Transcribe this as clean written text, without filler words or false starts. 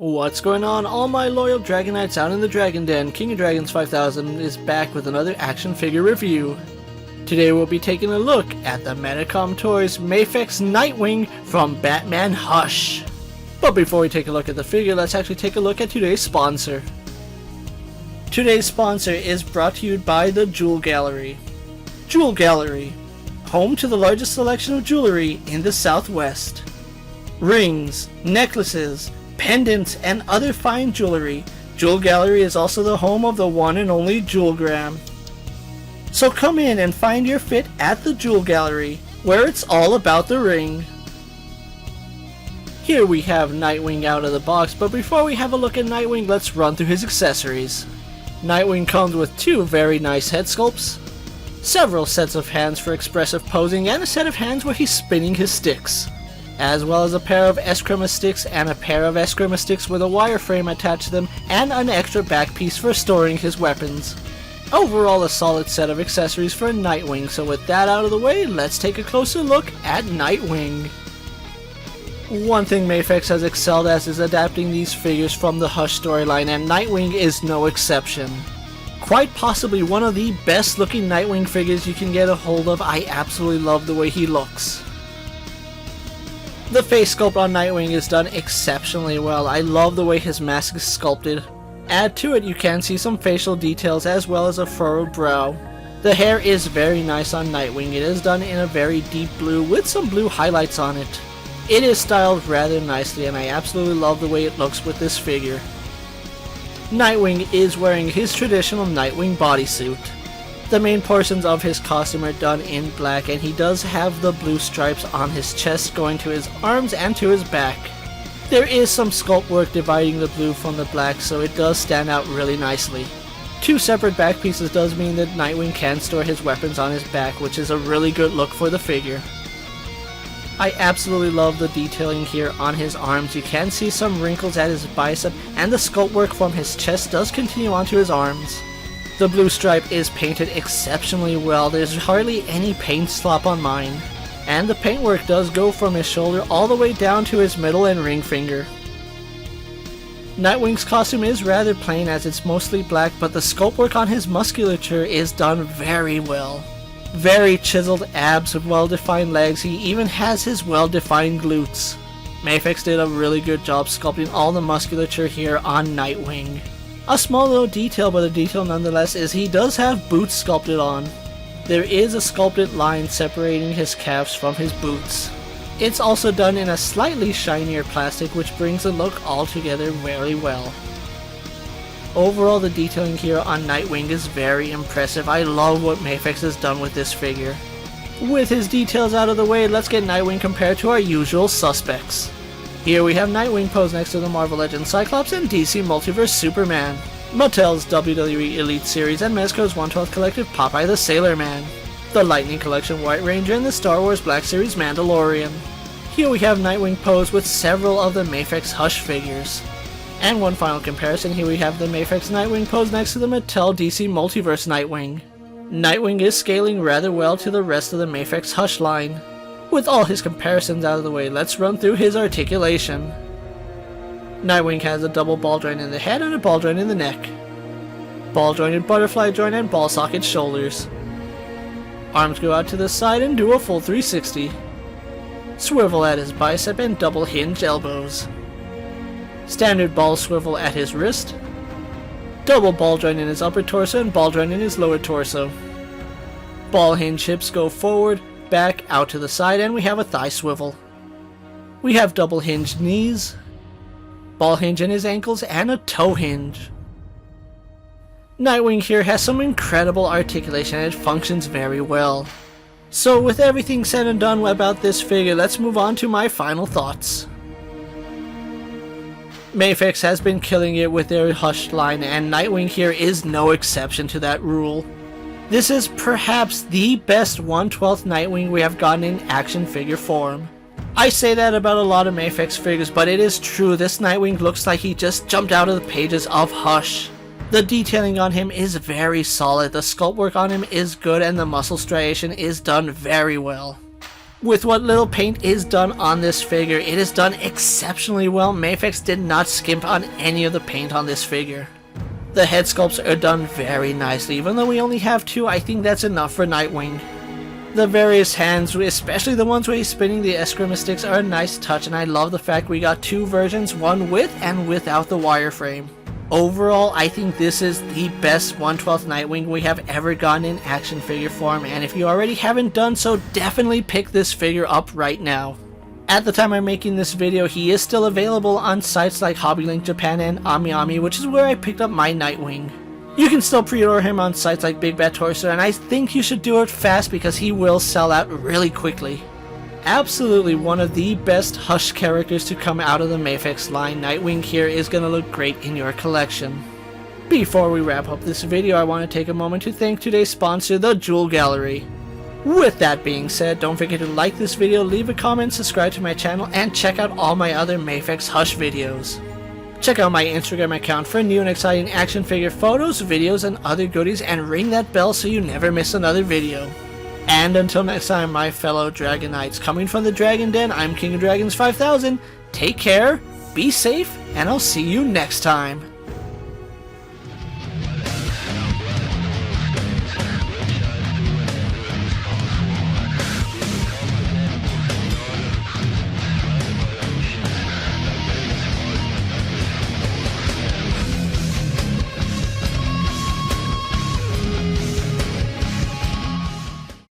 What's going on, all my loyal Dragonites out in the Dragon Den? King of Dragons 5000 is back with another action figure review. Today we'll be taking a look at the Medicom Toys Mafex Nightwing from Batman Hush. But before we take a look at the figure, let's actually take a look at today's sponsor. Today's sponsor is brought to you by the Jewel Gallery. Jewel Gallery, home to the largest selection of jewelry in the Southwest. Rings, necklaces, pendants, and other fine jewelry. Jewel Gallery is also the home of the one and only Jewelgram. So come in and find your fit at the Jewel Gallery, where it's all about the ring. Here we have Nightwing out of the box, but before we have a look at Nightwing, let's run through his accessories. Nightwing comes with two very nice head sculpts, several sets of hands for expressive posing, and a set of hands where he's spinning his sticks, as well as a pair of S-Chroma sticks and a pair of S-Chroma sticks with a wireframe attached to them, and an extra back piece for storing his weapons. Overall, a solid set of accessories for Nightwing, so with that out of the way, let's take a closer look at Nightwing. One thing Mafex has excelled at is adapting these figures from the Hush storyline, and Nightwing is no exception. Quite possibly one of the best looking Nightwing figures you can get a hold of. I absolutely love the way he looks. The face sculpt on Nightwing is done exceptionally well. I love the way his mask is sculpted. Add to it, you can see some facial details as well as a furrowed brow. The hair is very nice on Nightwing. It is done in a very deep blue with some blue highlights on it. It is styled rather nicely, and I absolutely love the way it looks with this figure. Nightwing is wearing his traditional Nightwing bodysuit. The main portions of his costume are done in black, and he does have the blue stripes on his chest going to his arms and to his back. There is some sculpt work dividing the blue from the black, so it does stand out really nicely. Two separate back pieces does mean that Nightwing can store his weapons on his back, which is a really good look for the figure. I absolutely love the detailing here on his arms. You can see some wrinkles at his bicep, and the sculpt work from his chest does continue onto his arms. The blue stripe is painted exceptionally well. There's hardly any paint slop on mine. And the paintwork does go from his shoulder all the way down to his middle and ring finger. Nightwing's costume is rather plain as it's mostly black, but the sculpt work on his musculature is done very well. Very chiseled abs with well-defined legs. He even has his well-defined glutes. Mafex did a really good job sculpting all the musculature here on Nightwing. A small little detail, but a detail nonetheless, is he does have boots sculpted on. There is a sculpted line separating his calves from his boots. It's also done in a slightly shinier plastic, which brings the look all together very well. Overall, the detailing here on Nightwing is very impressive. I love what Mafex has done with this figure. With his details out of the way, let's get Nightwing compared to our usual suspects. Here we have Nightwing posed next to the Marvel Legends Cyclops and DC Multiverse Superman, Mattel's WWE Elite Series and Mezco's 1/12 Collective Popeye the Sailor Man, the Lightning Collection White Ranger, and the Star Wars Black Series Mandalorian. Here we have Nightwing posed with several of the Mafex Hush figures. And one final comparison, here we have the Mafex Nightwing posed next to the Mattel DC Multiverse Nightwing. Nightwing is scaling rather well to the rest of the Mafex Hush line. With all his comparisons out of the way, let's run through his articulation. Nightwing has a double ball joint in the head and a ball joint in the neck. Ball jointed butterfly joint and ball socket shoulders. Arms go out to the side and do a full 360. Swivel at his bicep and double hinge elbows. Standard ball swivel at his wrist. Double ball joint in his upper torso and ball joint in his lower torso. Ball hinge hips go forward, back, out to the side, and we have a thigh swivel. We have double hinged knees, ball hinge in his ankles, and a toe hinge. Nightwing here has some incredible articulation and it functions very well. So with everything said and done about this figure, let's move on to my final thoughts. Mafex has been killing it with their Hush line, and Nightwing here is no exception to that rule. This is perhaps the best 1/12 Nightwing we have gotten in action figure form. I say that about a lot of Mafex figures, but it is true, this Nightwing looks like he just jumped out of the pages of Hush. The detailing on him is very solid, the sculpt work on him is good, and the muscle striation is done very well. With what little paint is done on this figure, it is done exceptionally well. Mafex did not skimp on any of the paint on this figure. The head sculpts are done very nicely. Even though we only have 2, I think that's enough for Nightwing. The various hands, especially the ones where he's spinning the escrima sticks, are a nice touch, and I love the fact we got 2 versions, one with and without the wireframe. Overall, I think this is the best 1/12 Nightwing we have ever gotten in action figure form, and if you already haven't done so, definitely pick this figure up right now. At the time I'm making this video, he is still available on sites like HobbyLink Japan and AmiAmi, which is where I picked up my Nightwing. You can still pre-order him on sites like Big Bad Torso, and I think you should do it fast because he will sell out really quickly. Absolutely one of the best Hush characters to come out of the Mafex line. Nightwing here is going to look great in your collection. Before we wrap up this video, I want to take a moment to thank today's sponsor, the Jewel Gallery. With that being said, don't forget to like this video, leave a comment, subscribe to my channel, and check out all my other Mafex Hush videos. Check out my Instagram account for new and exciting action figure photos, videos, and other goodies, and ring that bell so you never miss another video. And until next time, my fellow Dragonites, coming from the Dragon Den, I'm KingofDragons 5000, take care, be safe, and I'll see you next time.